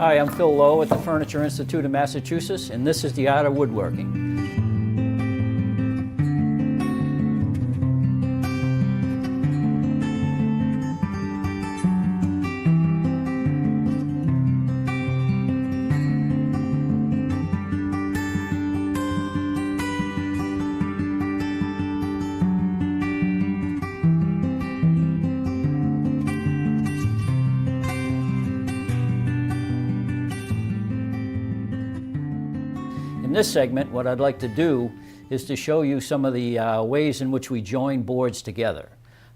Hi, I'm Phil Lowe at the Furniture Institute of Massachusetts, and this is the Art of Woodworking. In this segment, what I'd like to do is to show you some of the ways in which we join boards together.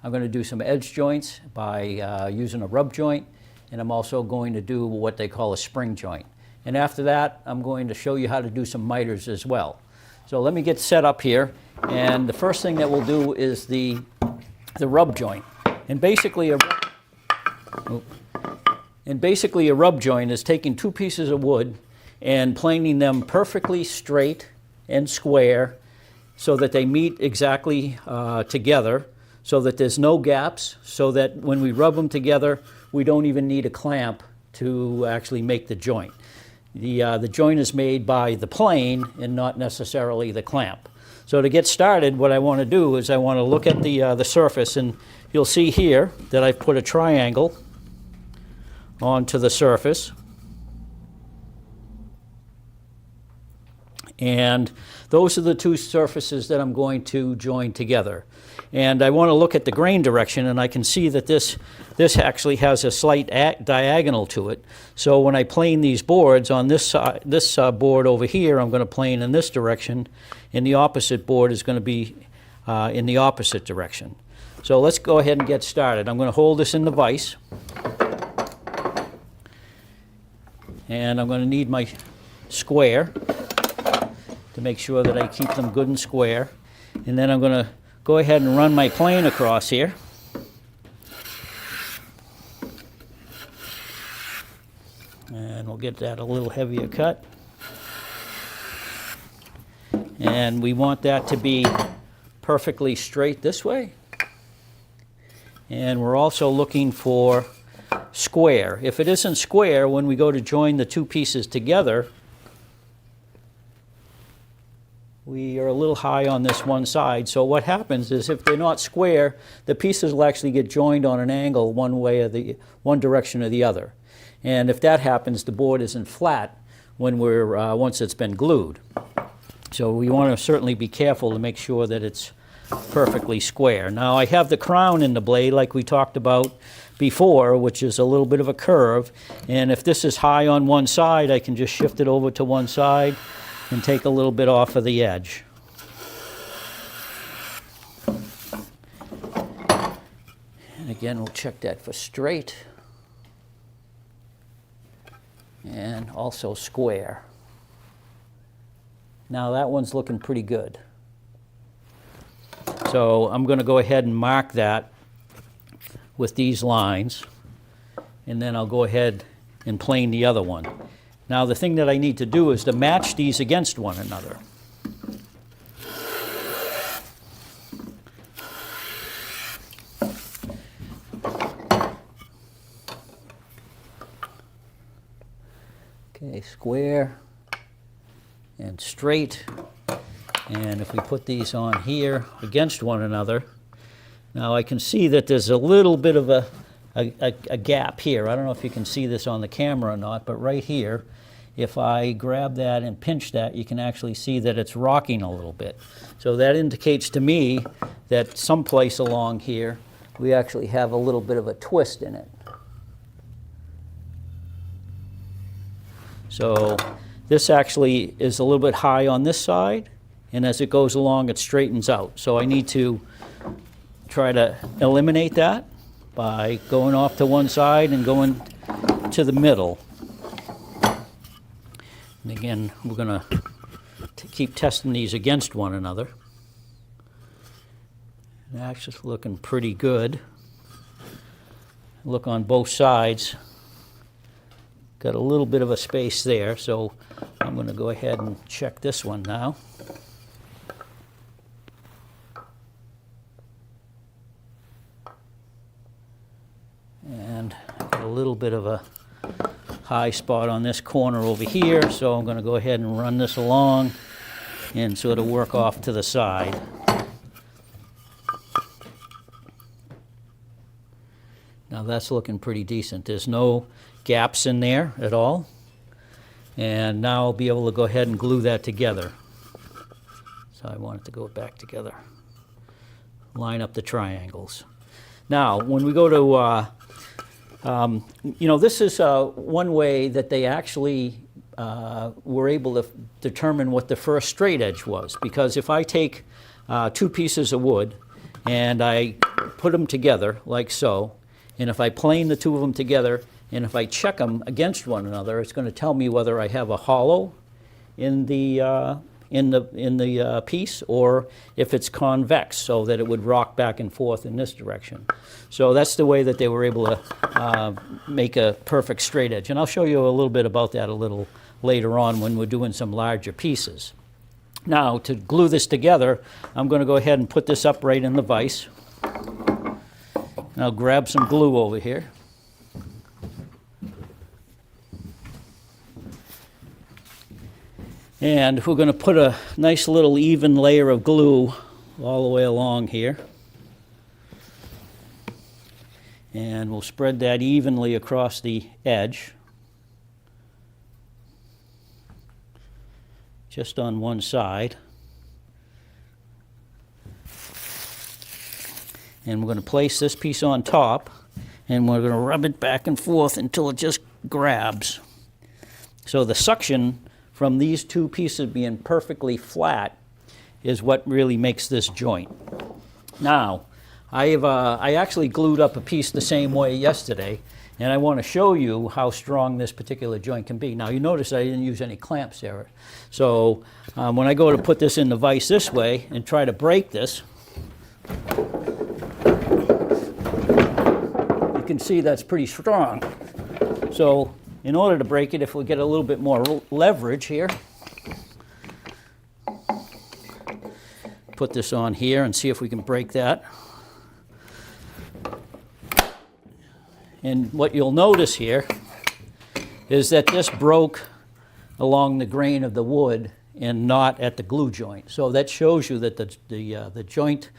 I'm going to do some edge joints by using a rub joint, and I'm also going to do what they call a spring joint. And after that, I'm going to show you how to do some miters as well. So let me get set up here, and the first thing that we'll do is the rub joint. And basically a rub joint is taking two pieces of wood and planing them perfectly straight and square so that they meet exactly together, so that there's no gaps, so that when we rub them together, we don't even need a clamp to actually make the joint. The joint is made by the plane and not necessarily the clamp. So to get started, what I want to do is I want to look at the surface, and you'll see here that I've put a triangle onto the surface. And those are the two surfaces that I'm going to join together. And I want to look at the grain direction, and I can see that this actually has a slight diagonal to it. So when I plane these boards on this board over here, I'm going to plane in this direction, and the opposite board is going to be in the opposite direction. So let's go ahead and get started. I'm going to hold this in the vise, and I'm going to need my square to make sure that I keep them good and square. And then I'm going to go ahead and run my plane across here. And we'll get that a little heavier cut. And we want that to be perfectly straight this way. And we're also looking for square. If it isn't square, when we go to join the two pieces together, we are a little high on this one side. So what happens is if they're not square, the pieces will actually get joined on an angle one way or one direction or the other. And if that happens, the board isn't flat when once it's been glued. So we want to certainly be careful to make sure that it's perfectly square. Now I have the crown in the blade like we talked about before, which is a little bit of a curve. And if this is high on one side, I can just shift it over to one side and take a little bit off of the edge. And again, we'll check that for straight and also square. Now that one's looking pretty good. So I'm going to go ahead and mark that with these lines, and then I'll go ahead and plane the other one. Now the thing that I need to do is to match these against one another. Okay, square and straight. And if we put these on here against one another, now I can see that there's a little bit of a gap here. I don't know if you can see this on the camera or not, but right here, if I grab that and pinch that, you can actually see that it's rocking a little bit. So that indicates to me that someplace along here, we actually have a little bit of a twist in it. So this actually is a little bit high on this side, and as it goes along, it straightens out. So I need to try to eliminate that by going off to one side and going to the middle. And again, we're going to keep testing these against one another. That's just looking pretty good. Look on both sides. Got a little bit of a space there, so I'm going to go ahead and check this one now. And got a little bit of a high spot on this corner over here, so I'm going to go ahead and run this along and sort of work off to the side. Now that's looking pretty decent. There's no gaps in there at all. And now I'll be able to go ahead and glue that together. So I want it to go back together. Line up the triangles. Now, when we go to, this is one way that they actually were able to determine what the first straight edge was. Because if I take two pieces of wood and I put them together like so, and if I plane the two of them together, and if I check them against one another, it's going to tell me whether I have a hollow in the piece, or if it's convex, so that it would rock back and forth in this direction. So that's the way that they were able to make a perfect straight edge. And I'll show you a little bit about that a little later on when we're doing some larger pieces. Now, to glue this together, I'm going to go ahead and put this up right in the vise. And I'll grab some glue over here. And we're going to put a nice little even layer of glue all the way along here. And we'll spread that evenly across the edge. Just on one side. And we're going to place this piece on top, and we're going to rub it back and forth until it just grabs. So the suction from these two pieces being perfectly flat is what really makes this joint. Now, I actually glued up a piece the same way yesterday, and I want to show you how strong this particular joint can be. Now, you notice I didn't use any clamps there. So when I go to put this in the vise this way and try to break this, you can see that's pretty strong. So in order to break it, if we get a little bit more leverage here, put this on here and see if we can break that. And what you'll notice here is that this broke along the grain of the wood and not at the glue joint. So that shows you that the joint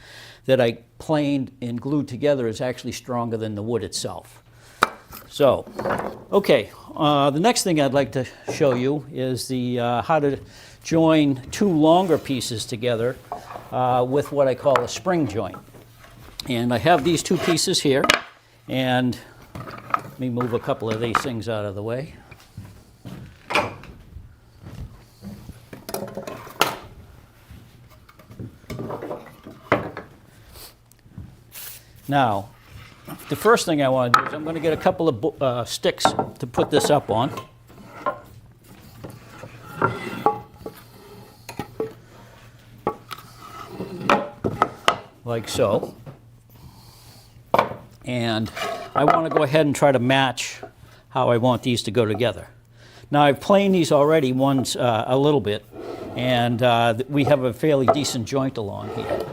that I planed and glued together is actually stronger than the wood itself. So, okay, the next thing I'd like to show you is how to join two longer pieces together with what I call a spring joint. And I have these two pieces here, and let me move a couple of these things out of the way. Now, the first thing I want to do is I'm going to get a couple of sticks to put this up on. Like so. And I want to go ahead and try to match how I want these to go together. Now, I've planed these already once a little bit, and we have a fairly decent joint along here.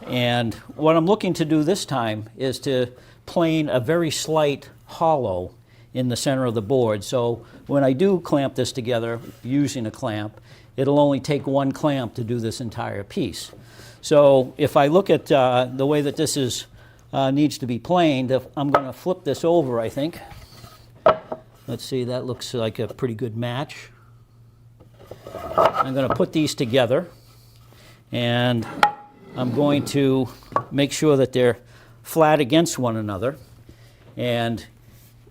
And what I'm looking to do this time is to plane a very slight hollow in the center of the board. So when I do clamp this together using a clamp, it'll only take one clamp to do this entire piece. So if I look at the way that this is needs to be planed, I'm going to flip this over, I think. Let's see, that looks like a pretty good match. I'm going to put these together, and I'm going to make sure that they're flat against one another. And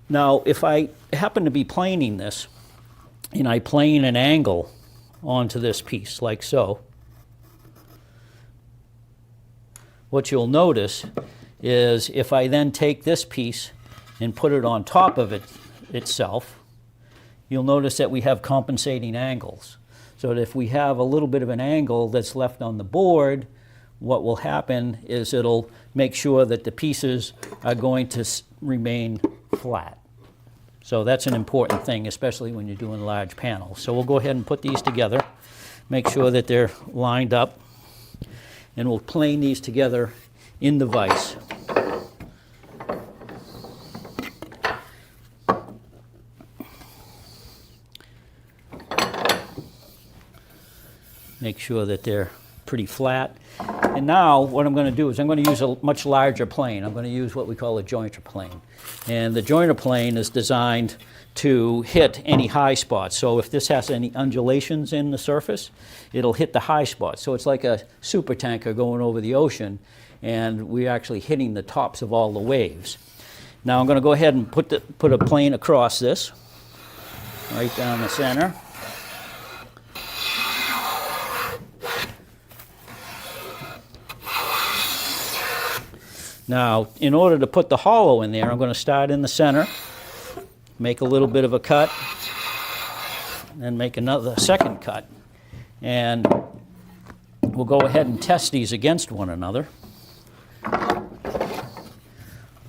now, if I happen to be planing this, and I plane an angle onto this piece, like so, what you'll notice is if I then take this piece and put it on top of it itself, you'll notice that we have compensating angles. So that if we have a little bit of an angle that's left on the board, what will happen is it'll make sure that the pieces are going to remain flat. So that's an important thing, especially when you're doing large panels. So we'll go ahead and put these together, make sure that they're lined up, and we'll plane these together in the vise. Make sure that they're pretty flat. And now what I'm going to do is I'm going to use a much larger plane. I'm going to use what we call a jointer plane. And the jointer plane is designed to hit any high spots. So if this has any undulations in the surface, it'll hit the high spots. So it's like a super tanker going over the ocean, and we're actually hitting the tops of all the waves. Now I'm going to go ahead and put a plane across this, right down the center. Now, in order to put the hollow in there, I'm going to start in the center, make a little bit of a cut, and make another second cut. And we'll go ahead and test these against one another.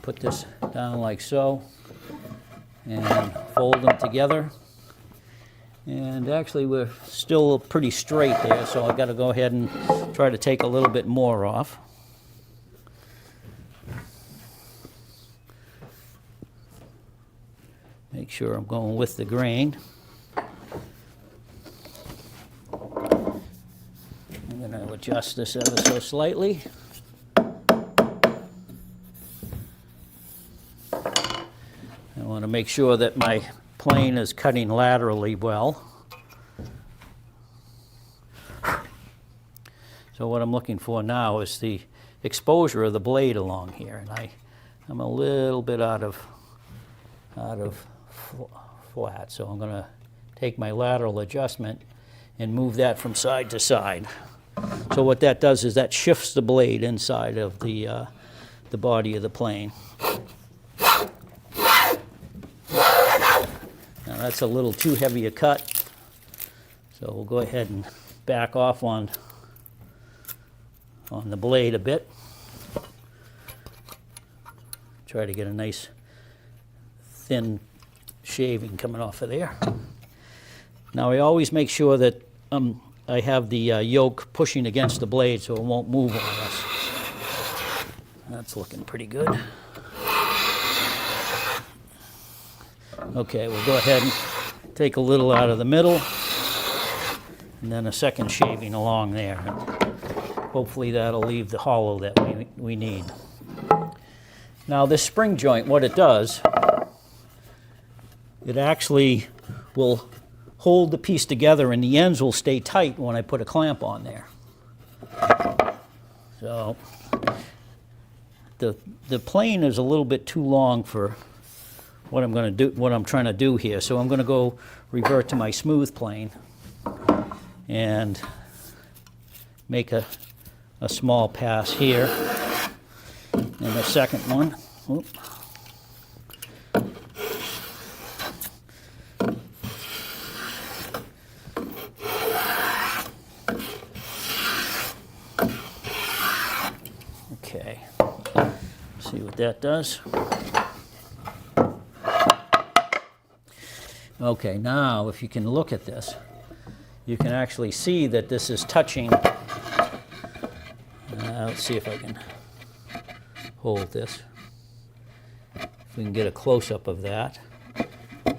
Put this down like so, and fold them together. And actually, we're still pretty straight there, so I've got to go ahead and try to take a little bit more off. Make sure I'm going with the grain. I'm going to adjust this ever so slightly. I want to make sure that my plane is cutting laterally well. So what I'm looking for now is the exposure of the blade along here, and I'm a little bit out of flat, so I'm going to take my lateral adjustment and move that from side to side. So what that does is that shifts the blade inside of the body of the plane. Now that's a little too heavy a cut, so we'll go ahead and back off on the blade a bit. Try to get a nice thin shaving coming off of there. Now I always make sure that I have the yoke pushing against the blade so it won't move on us. That's looking pretty good. Okay, we'll go ahead and take a little out of the middle, and then a second shaving along there. Hopefully that'll leave the hollow that we need. Now this spring joint, what it does, it actually will hold the piece together and the ends will stay tight when I put a clamp on there. So the plane is a little bit too long for what I'm going to do, what I'm trying to do here. So I'm going to go revert to my smooth plane and make a small pass here and the second one. Oop. Okay, see what that does. Okay, now if you can look at this, you can actually see that this is touching. Let's see if I can hold this. If we can get a close-up of that,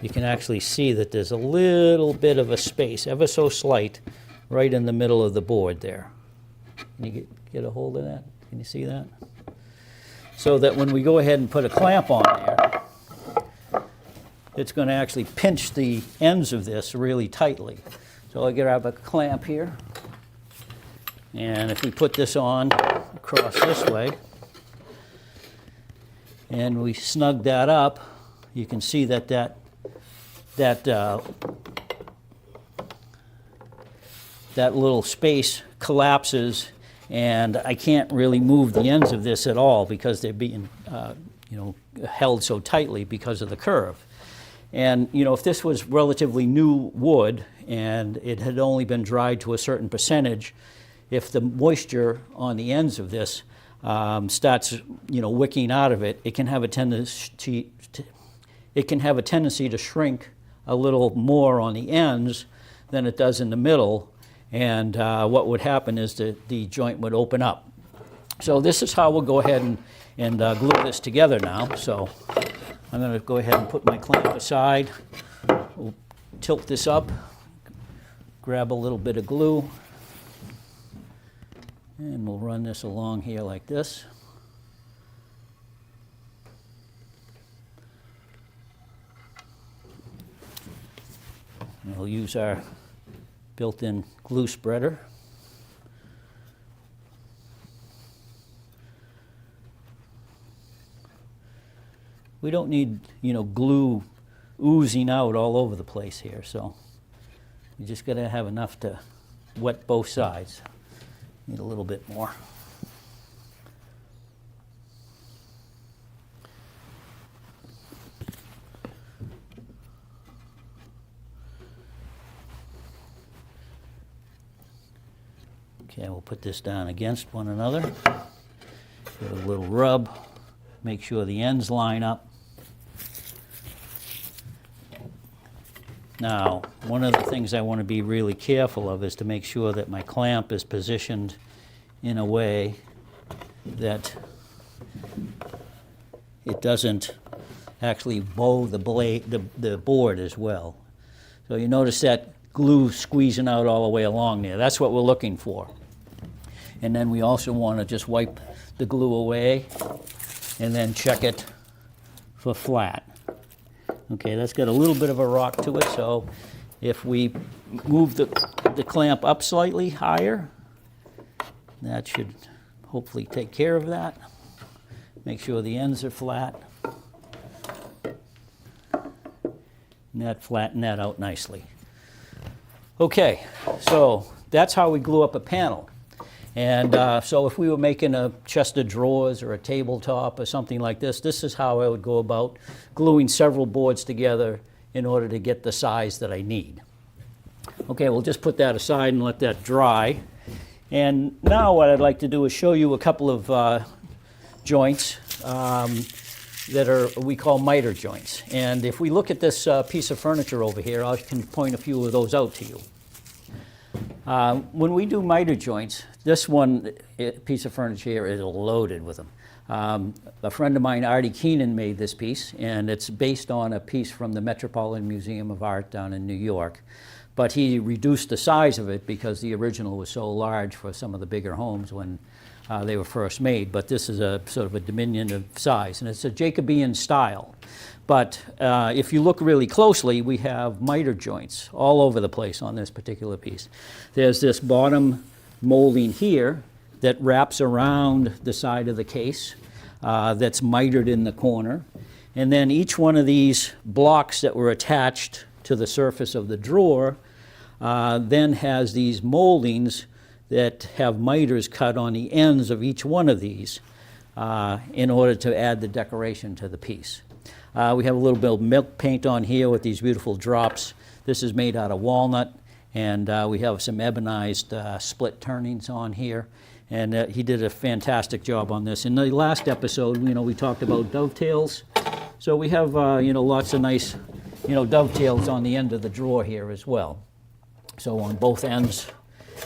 you can actually see that there's a little bit of a space, ever so slight, right in the middle of the board there. Can you get a hold of that? Can you see that? So that when we go ahead and put a clamp on there, it's going to actually pinch the ends of this really tightly. So I grab a clamp here, and if we put this on across this way, and we snug that up, you can see that little space collapses, and I can't really move the ends of this at all because they're being held so tightly because of the curve. And if this was relatively new wood and it had only been dried to a certain percentage, if the moisture on the ends of this starts wicking out of it, it can have a tendency to shrink a little more on the ends than it does in the middle, and what would happen is that the joint would open up. So this is how we'll go ahead and glue this together now. So I'm going to go ahead and put my clamp aside. We'll tilt this up, grab a little bit of glue, And we'll run this along here like this. And we'll use our built-in glue spreader. We don't need, glue oozing out all over the place here, so you just got to have enough to wet both sides. Need a little bit more. Okay, we'll put this down against one another. Give it a little rub. Make sure the ends line up. Now, one of the things I want to be really careful of is to make sure that my clamp is positioned in a way that it doesn't actually bow the blade, the board as well. So you notice that glue squeezing out all the way along there. That's what we're looking for. And then we also want to just wipe the glue away and then check it for flat. Okay, that's got a little bit of a rock to it, so if we move the clamp up slightly higher, that should hopefully take care of that. Make sure the ends are flat. And that flatten that out nicely. Okay, so that's how we glue up a panel. And so if we were making a chest of drawers or a tabletop or something like this, this is how I would go about gluing several boards together in order to get the size that I need. Okay, we'll just put that aside and let that dry. And now what I'd like to do is show you a couple of joints that we call miter joints. And if we look at this piece of furniture over here, I can point a few of those out to you. When we do miter joints, this piece of furniture here is loaded with them. A friend of mine, Artie Keenan, made this piece, and it's based on a piece from the Metropolitan Museum of Art down in New York. But he reduced the size of it because the original was so large for some of the bigger homes when they were first made. But this is a sort of a diminutive size, and it's a Jacobean style. But if you look really closely, we have miter joints all over the place on this particular piece. There's this bottom molding here that wraps around the side of the case that's mitered in the corner. And then each one of these blocks that were attached to the surface of the drawer then has these moldings that have miters cut on the ends of each one of these in order to add the decoration to the piece. We have a little bit of milk paint on here with these beautiful drops. This is made out of walnut, and we have some ebonized split turnings on here. And he did a fantastic job on this. In the last episode, we talked about dovetails. So we have, lots of nice, dovetails on the end of the drawer here as well. So on both ends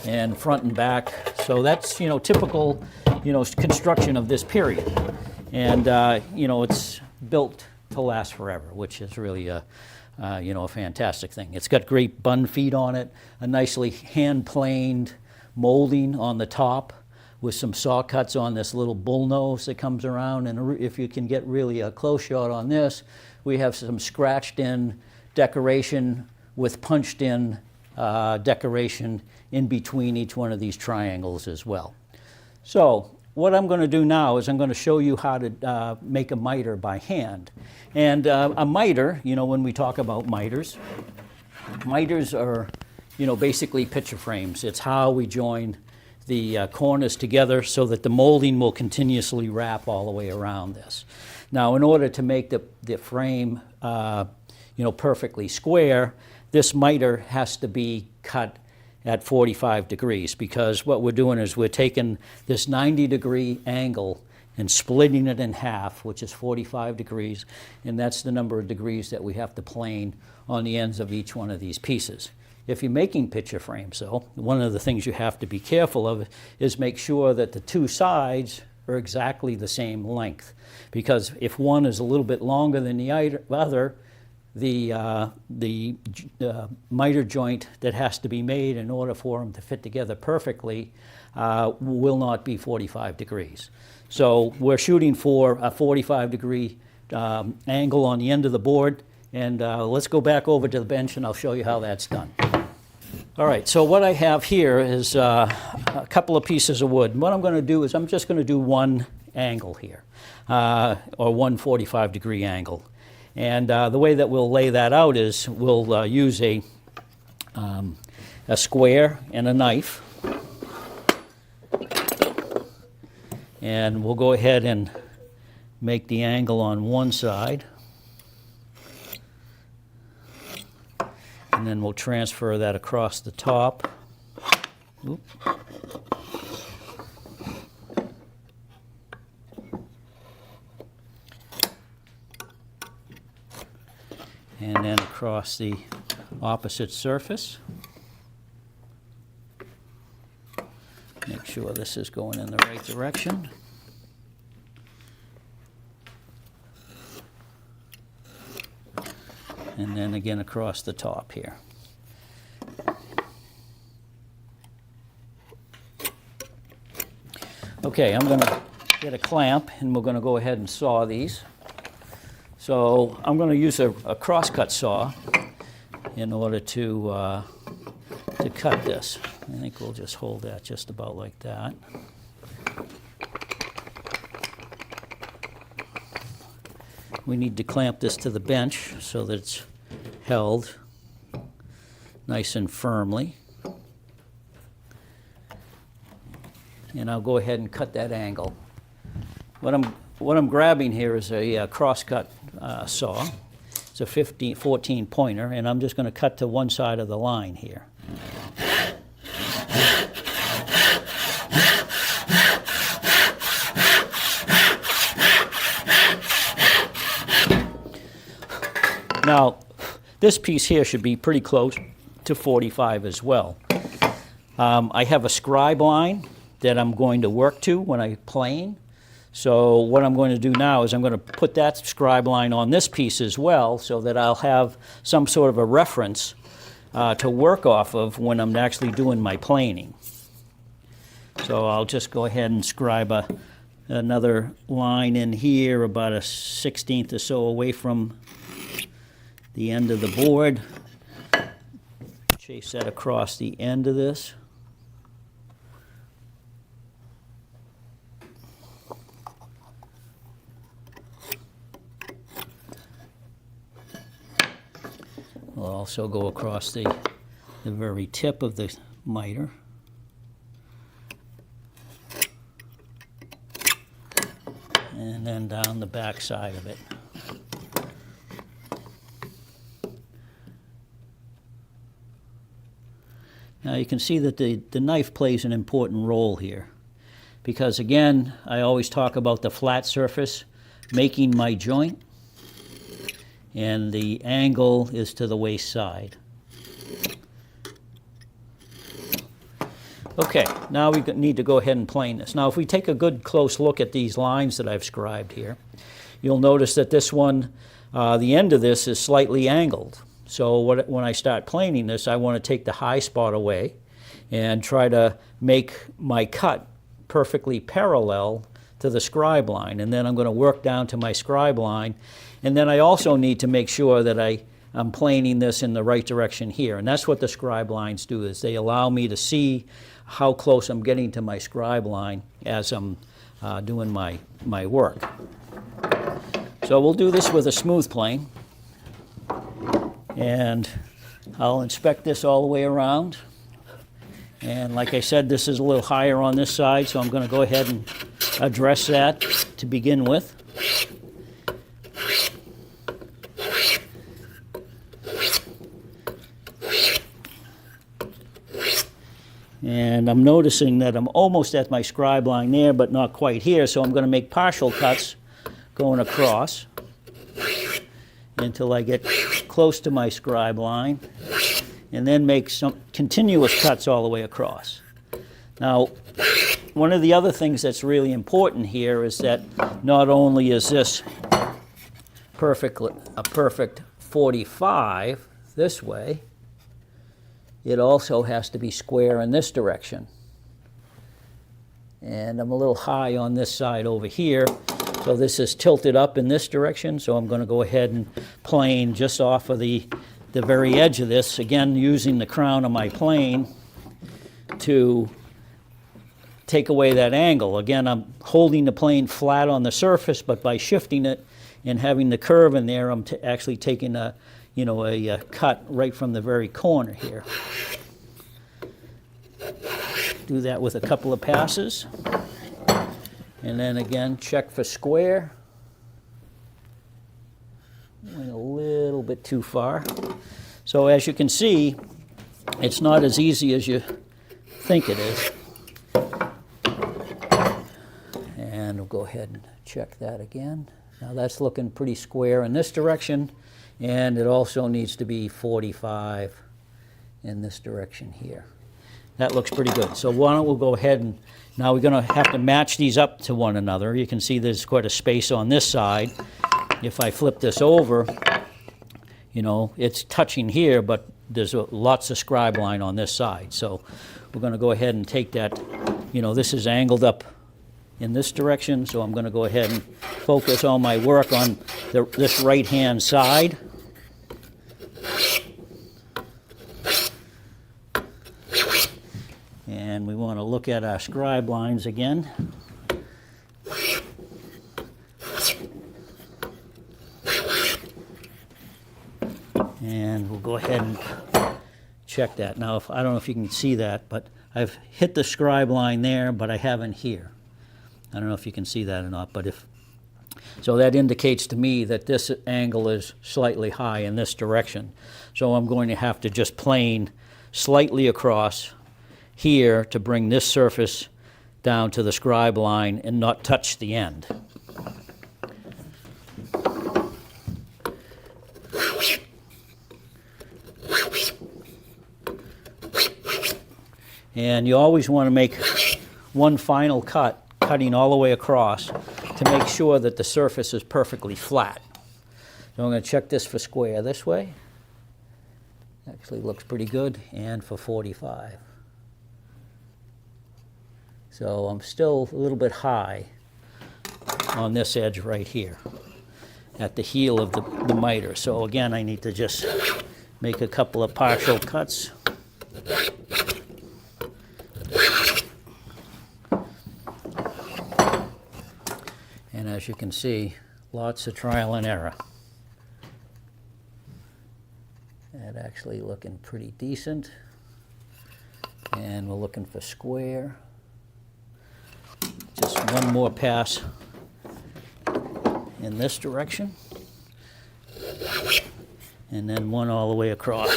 and front and back. So that's, typical, construction of this period. And, it's built to last forever, which is really a fantastic thing. It's got great bun feet on it, a nicely hand-planed molding on the top with some saw cuts on this little bull nose that comes around. And if you can get really a close shot on this, we have some scratched-in decoration with punched-in decoration in between each one of these triangles as well. So what I'm going to do now is I'm going to show you how to make a miter by hand. And a miter, when we talk about miters are, basically picture frames. It's how we join the corners together so that the molding will continuously wrap all the way around this. Now, in order to make the frame, perfectly square, this miter has to be cut at 45 degrees, because what we're doing is we're taking this 90-degree angle and splitting it in half, which is 45 degrees, and that's the number of degrees that we have to plane on the ends of each one of these pieces. If you're making picture frames, though, one of the things you have to be careful of is make sure that the two sides are exactly the same length, because if one is a little bit longer than the other, the miter joint that has to be made in order for them to fit together perfectly will not be 45 degrees. So we're shooting for a 45-degree angle on the end of the board, and let's go back over to the bench and I'll show you how that's done. All right, so what I have here is a couple of pieces of wood. What I'm going to do is I'm just going to do one angle here, or one 45-degree angle. And the way that we'll lay that out is we'll use a square and a knife. And we'll go ahead and make the angle on one side. And then we'll transfer that across the top. Oop. And then across the opposite surface. Make sure this is going in the right direction. And then again across the top here. Okay, I'm going to get a clamp and we're going to go ahead and saw these. So I'm going to use a crosscut saw in order to cut this. I think we'll just hold that just about like that. We need to clamp this to the bench so that it's held nice and firmly. And I'll go ahead and cut that angle. What I'm grabbing here is a crosscut saw. It's a 14 pointer, and I'm just going to cut to one side of the line here. Now, this piece here should be pretty close to 45 as well. I have a scribe line that I'm going to work to when I plane. So what I'm going to do now is I'm going to put that scribe line on this piece as well so that I'll have some sort of a reference to work off of when I'm actually doing my planing. So I'll just go ahead and scribe another line in here about a 1/16 or so away from the end of the board. Chase that across the end of this. We'll also go across the very tip of the miter. And then down the back side of it. Now you can see that the knife plays an important role here because, again, I always talk about the flat surface making my joint, and the angle is to the waist side. Okay, now we need to go ahead and plane this. Now if we take a good close look at these lines that I've scribed here, you'll notice that this one, the end of this is slightly angled. So when I start planing this, I want to take the high spot away and try to make my cut perfectly parallel to the scribe line. And then I'm going to work down to my scribe line. And then I also need to make sure that I'm planing this in the right direction here. And that's what the scribe lines do, is they allow me to see how close I'm getting to my scribe line as I'm doing my work. So we'll do this with a smooth plane. And I'll inspect this all the way around. And like I said, this is a little higher on this side, so I'm going to go ahead and address that to begin with. And I'm noticing that I'm almost at my scribe line there, but not quite here, so I'm going to make partial cuts going across until I get close to my scribe line, and then make some continuous cuts all the way across. Now, one of the other things that's really important here is that not only is this a perfect 45 this way, it also has to be square in this direction. And I'm a little high on this side over here, so this is tilted up in this direction, so I'm going to go ahead and plane just off of the very edge of this, again using the crown of my plane to take away that angle. Again, I'm holding the plane flat on the surface, but by shifting it and having the curve in there, I'm actually taking a cut right from the very corner here. Do that with a couple of passes. And then again, check for square. Went a little bit too far. So as you can see, it's not as easy as you think it is. And we'll go ahead and check that again. Now that's looking pretty square in this direction, and it also needs to be 45 in this direction here. That looks pretty good. So why don't we go ahead and, now we're going to have to match these up to one another. You can see there's quite a space on this side. If I flip this over, it's touching here, but there's lots of scribe line on this side. So we're going to go ahead and take that, this is angled up in this direction, so I'm going to go ahead and focus all my work on this right-hand side. And we want to look at our scribe lines again. And we'll go ahead and check that. Now, I don't know if you can see that, but I've hit the scribe line there, but I haven't here. I don't know if you can see that or not, but so that indicates to me that this angle is slightly high in this direction. So I'm going to have to just plane slightly across here to bring this surface down to the scribe line and not touch the end. And you always want to make one final cut, cutting all the way across, to make sure that the surface is perfectly flat. So I'm going to check this for square this way. Actually looks pretty good, and for 45. So I'm still a little bit high on this edge right here at the heel of the miter. So again, I need to just make a couple of partial cuts. And as you can see, lots of trial and error. That actually looking pretty decent. And we're looking for square. Just one more pass in this direction. And then one all the way across.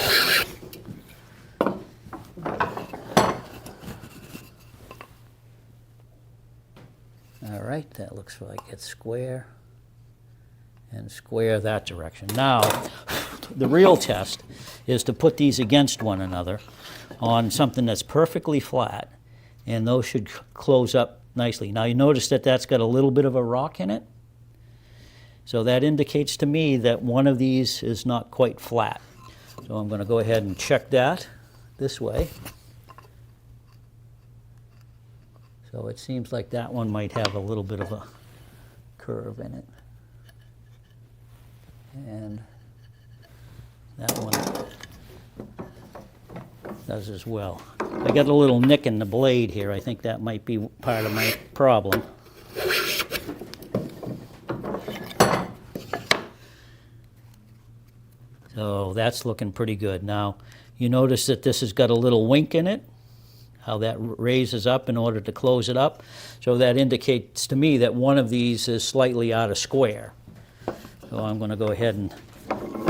All right, that looks like it's square, and square that direction. Now, the real test is to put these against one another on something that's perfectly flat, and those should close up nicely. Now, you notice that that's got a little bit of a rock in it, so that indicates to me that one of these is not quite flat. So I'm going to go ahead and check that this way. So it seems like that one might have a little bit of a curve in it. And that one does as well. I got a little nick in the blade here. I think that might be part of my problem. So that's looking pretty good. Now, you notice that this has got a little wink in it, how that raises up in order to close it up. So that indicates to me that one of these is slightly out of square. So I'm going to go ahead and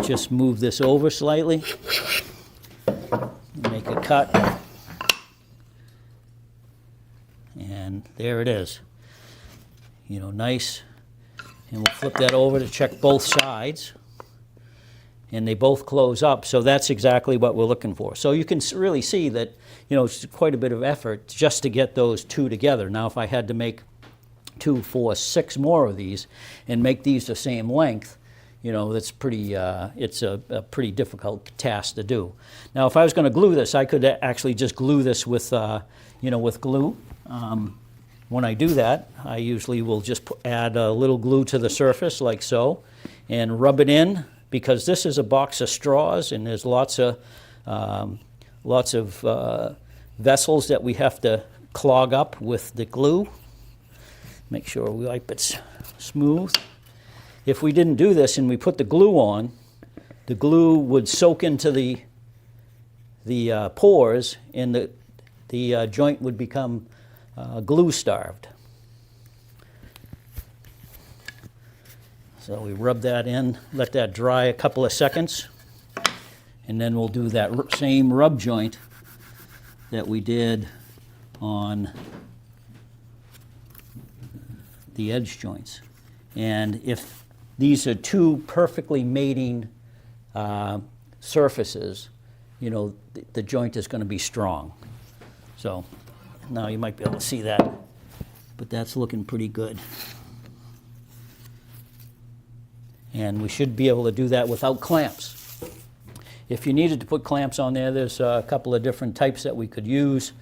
just move this over slightly, make a cut, and there it is. Nice. And we'll flip that over to check both sides. And they both close up, so that's exactly what we're looking for. So you can really see that, it's quite a bit of effort just to get those two together. Now, if I had to make 2, 4, 6 more of these and make these the same length, you know, that's pretty, it's a pretty difficult task to do. Now, if I was going to glue this, I could actually just glue this with, you know, with glue. When I do that, I usually will just add a little glue to the surface like so and rub it in, because this is a box of straws and there's lots of vessels that we have to clog up with the glue. Make sure we wipe it smooth. If we didn't do this and we put the glue on, the glue would soak into the pores, and the joint would become glue starved. So we rub that in, let that dry a couple of seconds, and then we'll do that same rub joint that we did on the edge joints. And if these are two perfectly mating surfaces, you know, the joint is going to be strong. So now you might be able to see that, but that's looking pretty good. And we should be able to do that without clamps. If you needed to put clamps on there, there's a couple of different types that we could use.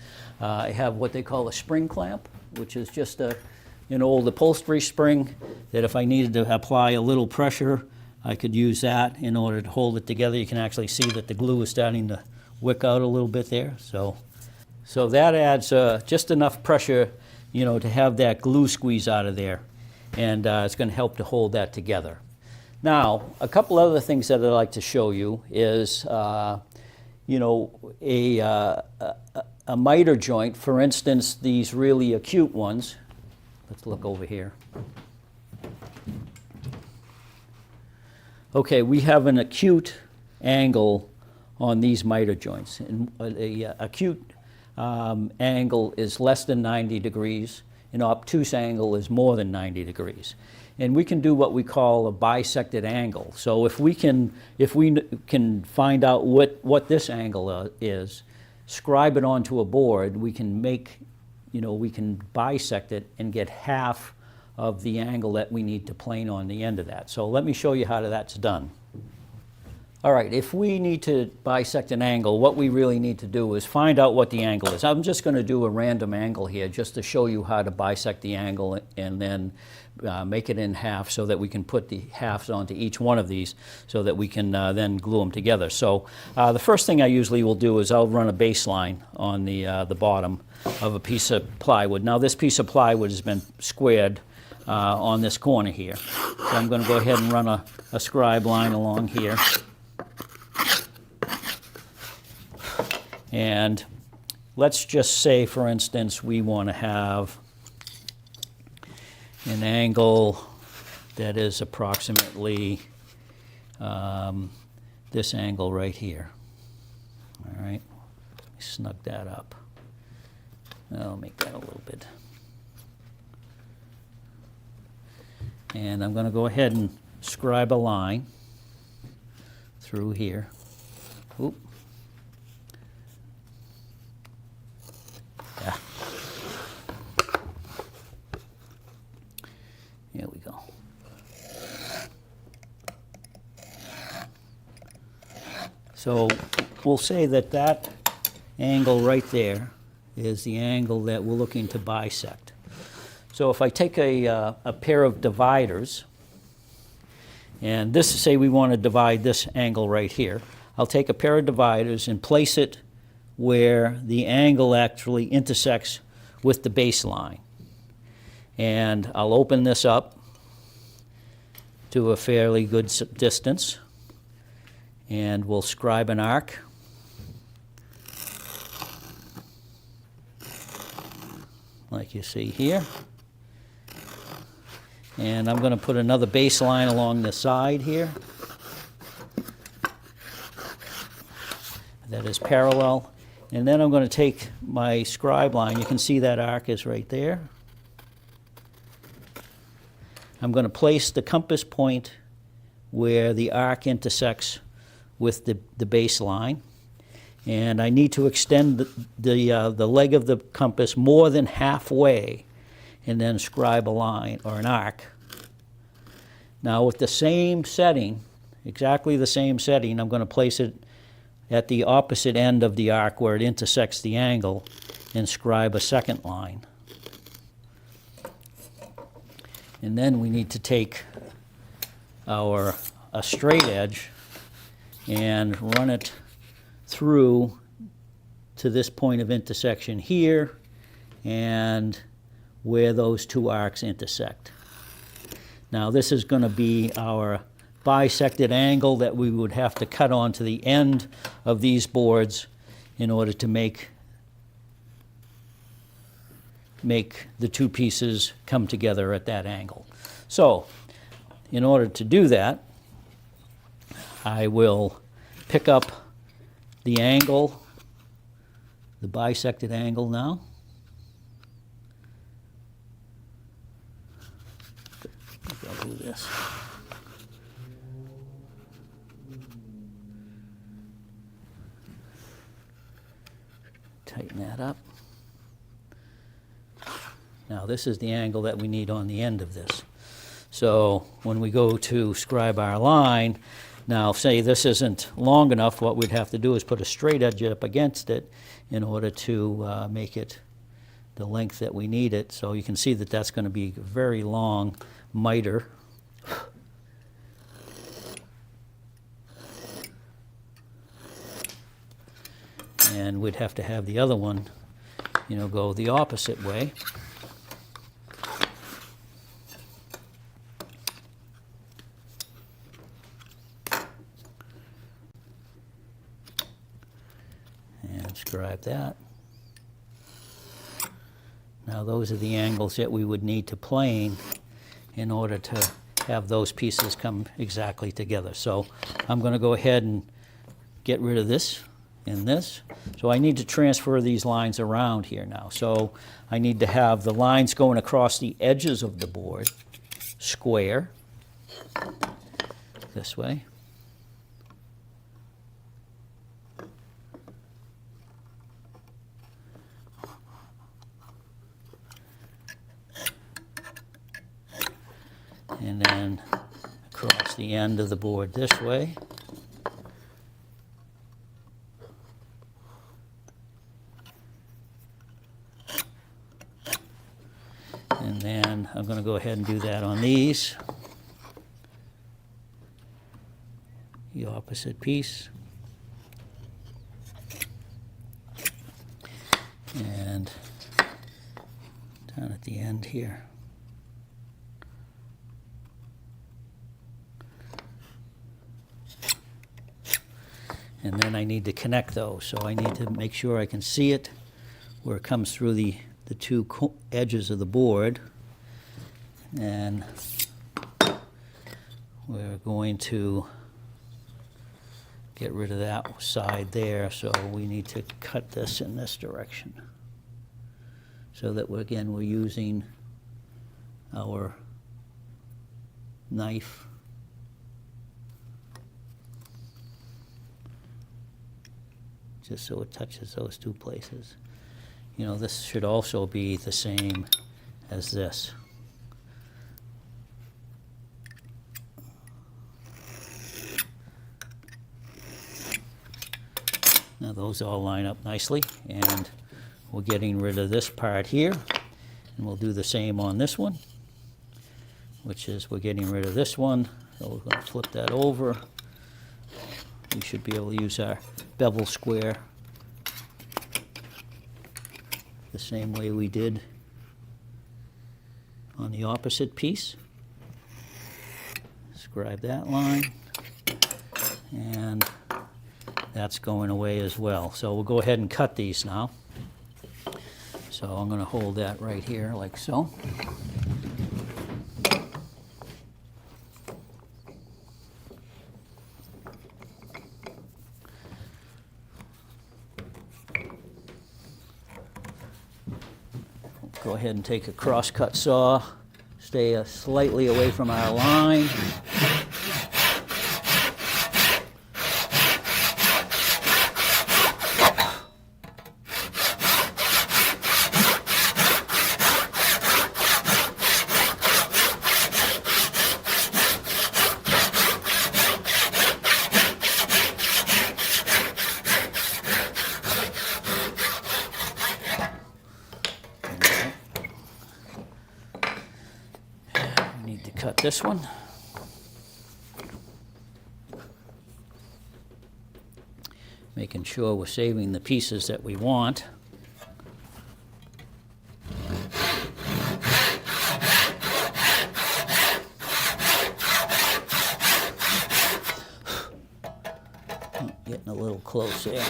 I have what they call a spring clamp, which is just an old upholstery spring that if I needed to apply a little pressure, I could use that in order to hold it together. You can actually see that the glue is starting to wick out a little bit there. So that adds just enough pressure, you know, to have that glue squeeze out of there, and it's going to help to hold that together. Now, a couple other things that I'd like to show you is, you know, a miter joint, for instance, these really acute ones. Let's look over here. Okay, we have an acute angle on these miter joints. And the acute angle is less than 90 degrees. An obtuse angle is more than 90 degrees. And we can do what we call a bisected angle. So if we can find out what this angle is, scribe it onto a board, we can make, you know, we can bisect it and get half of the angle that we need to plane on the end of that. So let me show you how that's done. All right, if we need to bisect an angle, what we really need to do is find out what the angle is. I'm just going to do a random angle here just to show you how to bisect the angle and then make it in half so that we can put the halves onto each one of these so that we can then glue them together. So the first thing I usually will do is I'll run a baseline on the bottom of a piece of plywood. Now this piece of plywood has been squared on this corner here. So I'm going to go ahead and run a scribe line along here. And let's just say, for instance, we want to have an angle that is approximately this angle right here. All right, let me snug that up. I'll make that a little bit. And I'm going to go ahead and scribe a line through here. Oop. Yeah. Here we go. So we'll say that angle right there is the angle that we're looking to bisect. So if I take a pair of dividers, and this, say we want to divide this angle right here, I'll take a pair of dividers and place it where the angle actually intersects with the baseline. And I'll open this up to a fairly good distance, and we'll scribe an arc. Like you see here. And I'm going to put another baseline along the side here that is parallel. And then I'm going to take my scribe line. You can see that arc is right there. I'm going to place the compass point where the arc intersects with the baseline. And I need to extend the leg of the compass more than halfway and then scribe a line or an arc Now with the same setting, exactly the same setting, I'm going to place it at the opposite end of the arc where it intersects the angle and scribe a second line. And then we need to take a straight edge and run it through to this point of intersection here and where those two arcs intersect. Now this is going to be our bisected angle that we would have to cut onto the end of these boards in order to make the two pieces come together at that angle. So in order to do that, I will pick up the angle, the bisected angle now. I'll do this. Tighten that up. Now this is the angle that we need on the end of this. So when we go to scribe our line, now say this isn't long enough, what we'd have to do is put a straight edge up against it in order to make it the length that we need it. So you can see that that's going to be a very long miter. And we'd have to have the other one, go the opposite way. And scribe that. Now those are the angles that we would need to plane in order to have those pieces come exactly together. So I'm going to go ahead and get rid of this and this. So I need to transfer these lines around here now. So I need to have the lines going across the edges of the board square this way. And then across the end of the board this way. And then I'm going to go ahead and do that on these. The opposite piece. And down at the end here. And then I need to connect those, so I need to make sure I can see it where it comes through the two edges of the board. And we're going to get rid of that side there, so we need to cut this in this direction so that we're using our knife just so it touches those two places. This should also be the same as this. Now those all line up nicely, and we're getting rid of this part here, and we'll do the same on this one, which is we're getting rid of this one. So we're going to flip that over. We should be able to use our bevel square the same way we did on the opposite piece. Scribe that line, and that's going away as well. So we'll go ahead and cut these now. So I'm going to hold that right here like so. Go ahead and take a cross-cut saw, stay slightly away from our line. this one. Making sure we're saving the pieces that we want. Getting a little close there.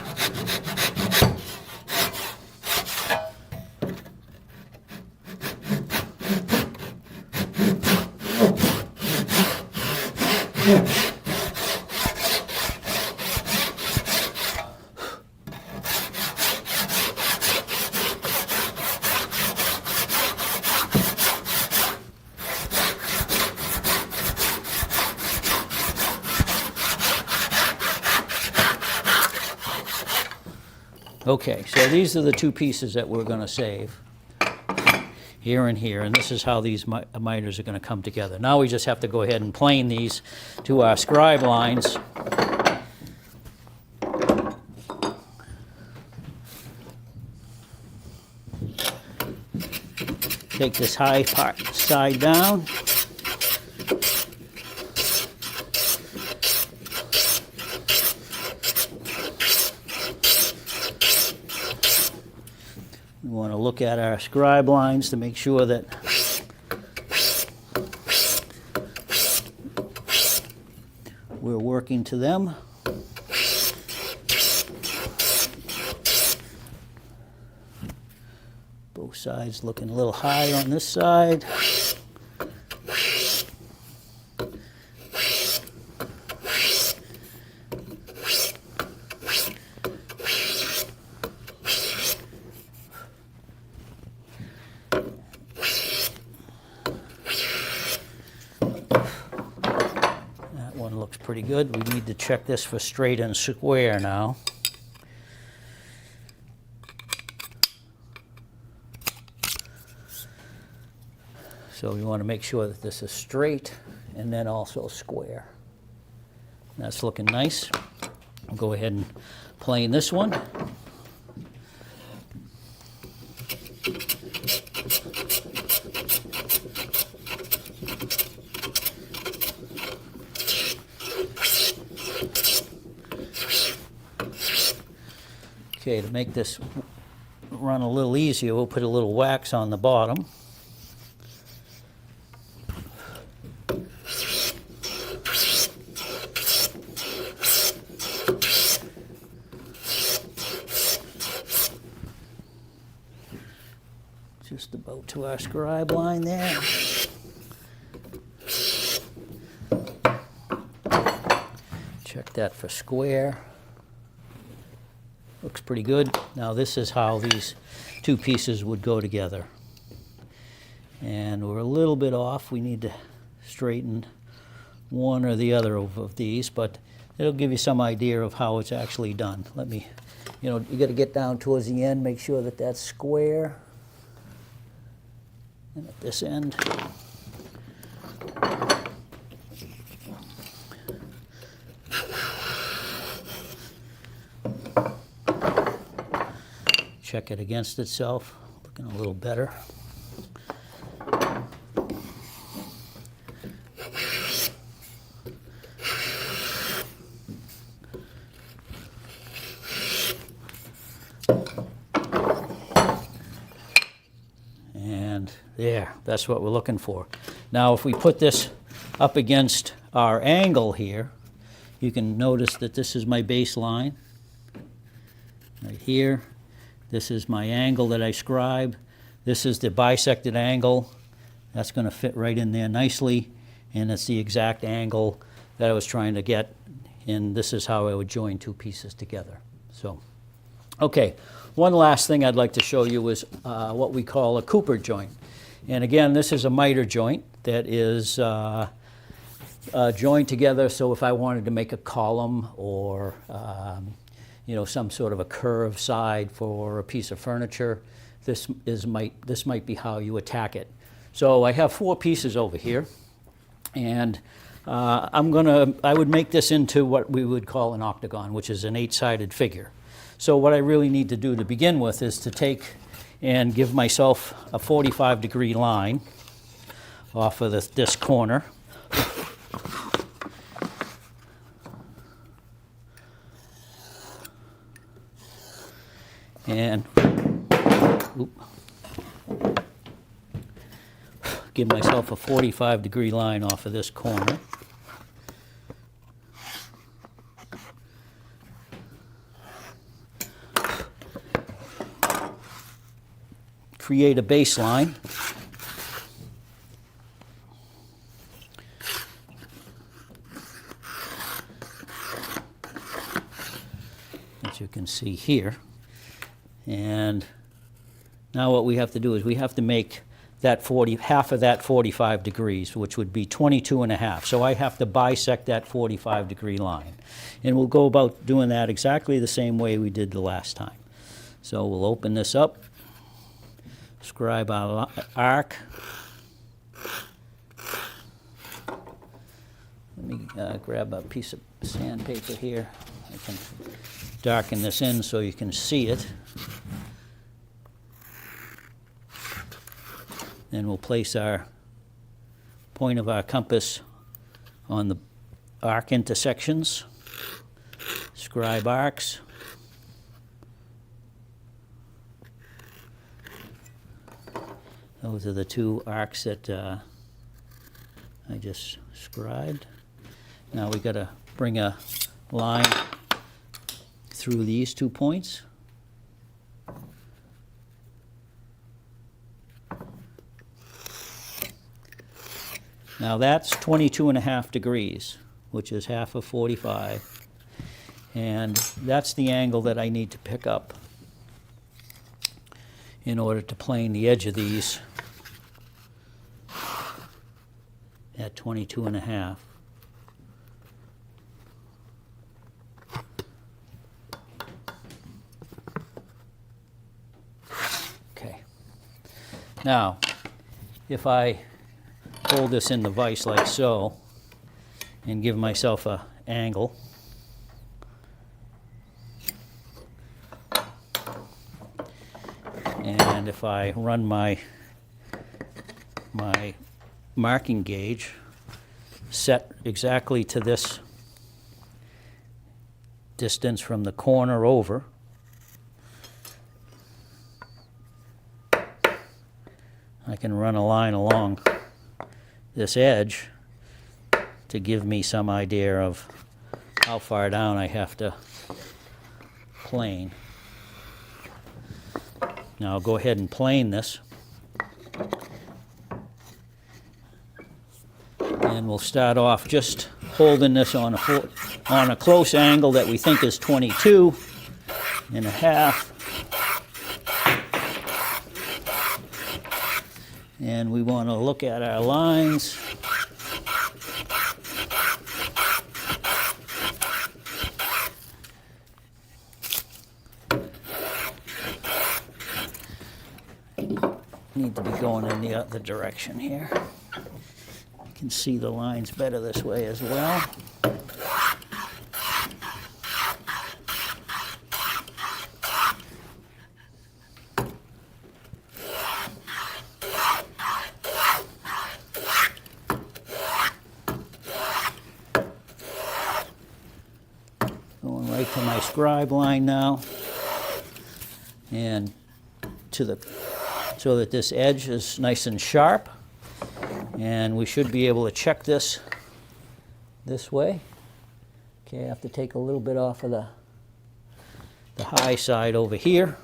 Okay, so these are the two pieces that we're going to save, here and here, and this is how these miters are going to come together. Now we just have to go ahead and plane these to our scribe lines. Take this high part side down. We want to look at our scribe lines to make sure that we're working to them. Both sides looking a little high on this side. Looks pretty good. We need to check this for straight and square now. So we want to make sure that this is straight and then also square. That's looking nice. I'll go ahead and plane this one. Okay, to make this run a little easier, we'll put a little wax on the bottom. Just about to our scribe line there. Check that for square. Looks pretty good. Now this is how these two pieces would go together. And we're a little bit off. We need to straighten one or the other of these, but it'll give you some idea of how it's actually done. Let me, you got to get down towards the end, make sure that that's square. And at this end. Check it against itself, looking a little better. And there, that's what we're looking for. Now if we put this up against our angle here, you can notice that this is my baseline right here. This is my angle that I scribe. This is the bisected angle. That's going to fit right in there nicely. And it's the exact angle that I was trying to get. And this is how I would join two pieces together. So, okay, one last thing I'd like to show you is what we call a Cooper joint. And again, this is a miter joint that is joined together. So if I wanted to make a column or some sort of a curved side for a piece of furniture, this might be how you attack it. So I have 4 pieces over here, and I would make this into what we would call an octagon, which is an 8-sided figure. So what I really need to do to begin with is to take and give myself a 45-degree line off of this corner, and oop, give myself a 45-degree line off of this corner. Create a baseline. As you can see here. And now what we have to do is we have to make that half of that 45 degrees, which would be 22.5. So I have to bisect that 45-degree line. And we'll go about doing that exactly the same way we did the last time. So we'll open this up, scribe our arc. Let me grab a piece of sandpaper here. I can darken this in so you can see it. Then we'll place our point of our compass on the arc intersections, scribe arcs. Those are the two arcs that I just scribed. Now we got to bring a line through these 2 points. Now that's 22.5 degrees, which is half of 45. And that's the angle that I need to pick up in order to plane the edge of these at 22.5. Okay. Now, if I hold this in the vise like so and give myself an angle, and if I run my marking gauge set exactly to this distance from the corner over, I can run a line along this edge to give me some idea of how far down I have to plane. Now I'll go ahead and plane this, and we'll start off just holding this on a close angle that we think is 22.5. And we want to look at our lines. Need to be going in the other direction here. You can see the lines better this way as well. Going right to my scribe line now, and so that this edge is nice and sharp, and we should be able to check this way. Okay, I have to take a little bit off of the high side over here.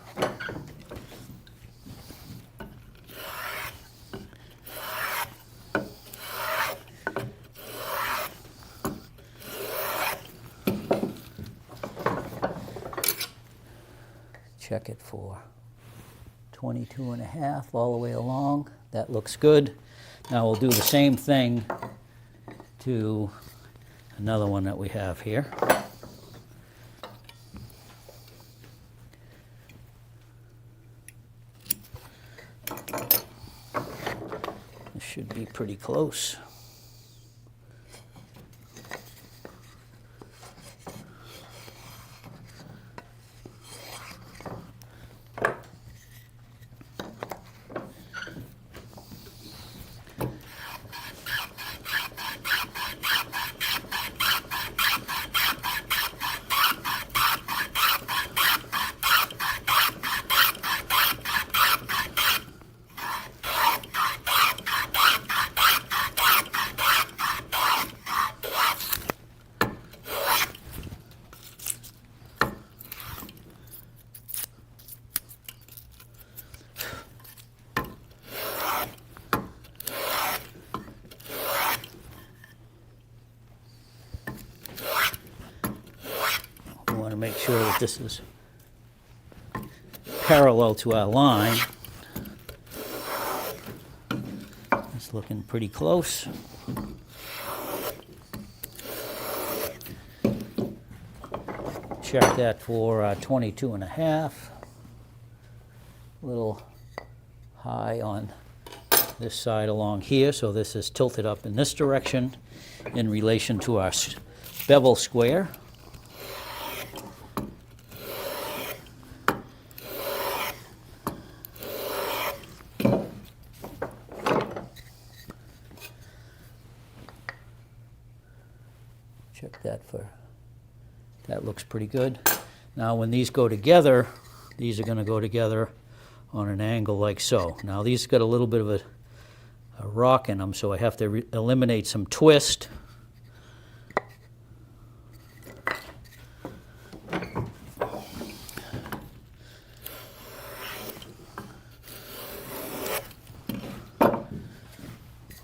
Check it for 22.5 all the way along. That looks good. Now we'll do the same thing to another one that we have here. This should be pretty close. We want to make sure that this is parallel to our line. It's looking pretty close. Check that for 22 and a half. A little high on this side along here, so this is tilted up in this direction in relation to our bevel square. Check that for, that looks pretty good. Now when these go together, these are going to go together on an angle like so. Now these got a little bit of a rock in them, so I have to eliminate some twist.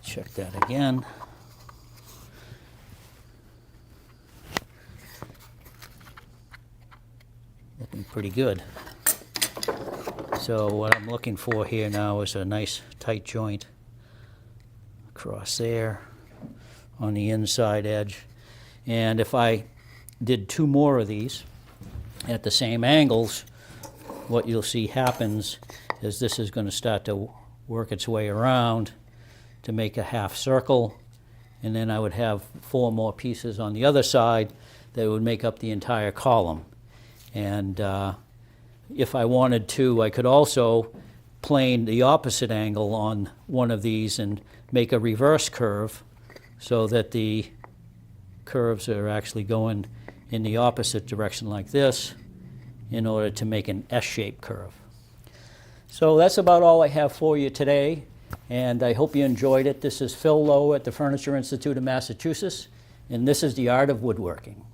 Check that again. Looking pretty good. So what I'm looking for here now is a nice tight joint across there on the inside edge. And if I did two more of these at the same angles, what you'll see happens is this is going to start to work its way around to make a half circle, and then I would have four more pieces on the other side that would make up the entire column. And if I wanted to, I could also plane the opposite angle on one of these and make a reverse curve so that the curves are actually going in the opposite direction like this in order to make an S-shaped curve. So that's about all I have for you today, and I hope you enjoyed it. This is Phil Lowe at the Furniture Institute of Massachusetts, and this is the Art of Woodworking.